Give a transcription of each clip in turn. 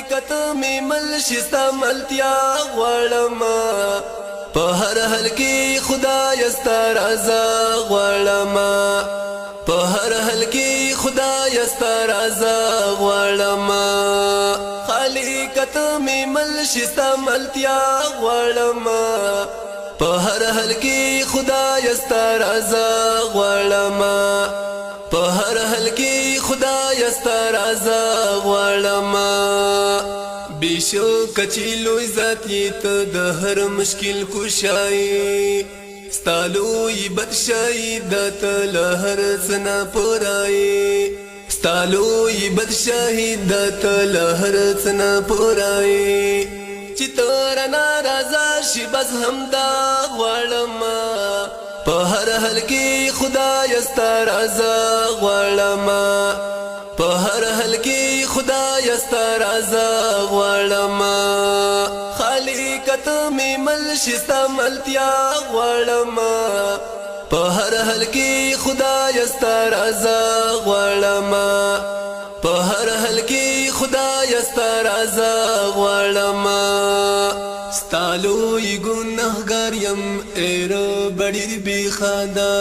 کتمی ملشستا ملتیا غوالما په هر حل کې خدای ستا رضا غوالما په هر حل کې خدای ستا رضا غوالما خالی کتمی ملشستا ملتیا غوالما په هر حل کې خدای ستا رضا غوالما په هر حل کې خدای ستا رضا غوالما بیشک چې لوی ذات یې ته د هر مشکل کوشای ستا لوی بادشاهي د ته له هر څه نه پورای ستا لوی بادشاهي د ته له هر څه نه پورای چې ته رانه رضا شي بس همدا غواړم په هر حل کې خدای ستا رضا غواړم په هر حل کې خدای ستا رضا غواړم خالی کتمی ملشستا ملتیا غواړم په هر حل کې خدای ستا رضا غواړم په هر حل کې خدای ستا رضا غواړم ستا لوی ګناهګار یم اے رب ډېر بې خانده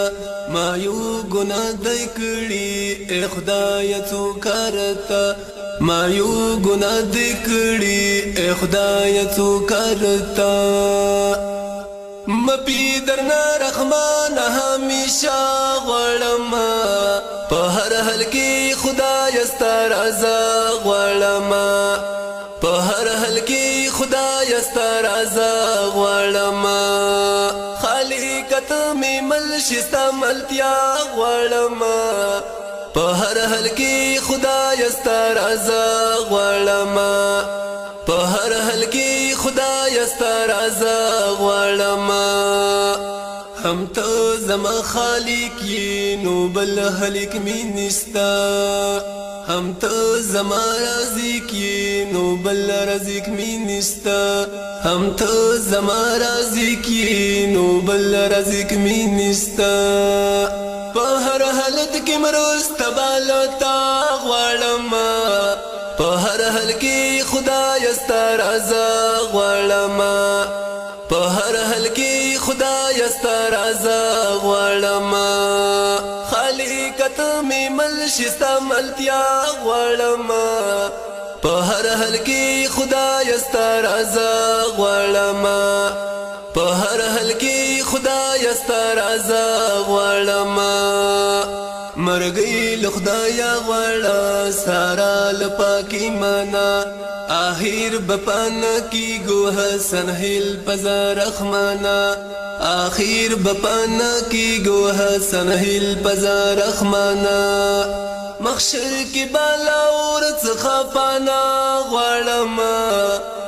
ما یو ګناه دی کړي اے خدایه څو کارته ما یو ګناه دی کړي اے خدایه څو کارته مپی درنا رحمان همیشه غواړم په هر حل کې خدای ستا رضا غواړم په هر حل کې خدای ستا رضا غواړم خالی کتمی ملشستا ملتیا غواړم په هر حل کې خدای ستا رضا غواړم په هر حل کې خدای ستا رضا غواړم هم ته زما خالق یې نو بل هلک می نستا هم ته زما رازق یې نو بل رازق می نستا هم ته زما رازق یې نو بل رازق می نستا په هر حالت کې مرسته بالتا غواړم په هر حل کې خدای ستا رضا غواړم په هر حل کې خدای ستا رضا غواړم خالی کتمی ملشستا ملتیا غواړم په هر حل کې خدای ستا رضا غواړم په هر حل کې خدای ستا رضا غواړم مرګي له خدایا غواړه سارا لپاکي منا آخر بپان کی گو حسن هل پزا رحمانا آخر بپان کی گو حسن هل پزا رحمانا مخشر کی بالا اور څخفانا غواړم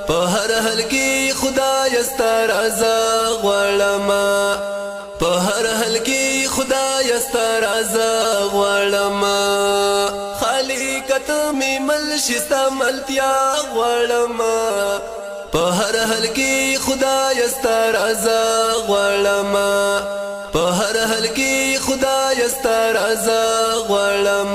په هر حل کې خدای ستا رضا غواړم په هر حل کې خدای ستا رضا غواړم خالی کتمی ملشستا ملتیا غواړم په هر حل کې خدای ستا رضا غواړم په هر حل کې خدای ستا رضا غواړم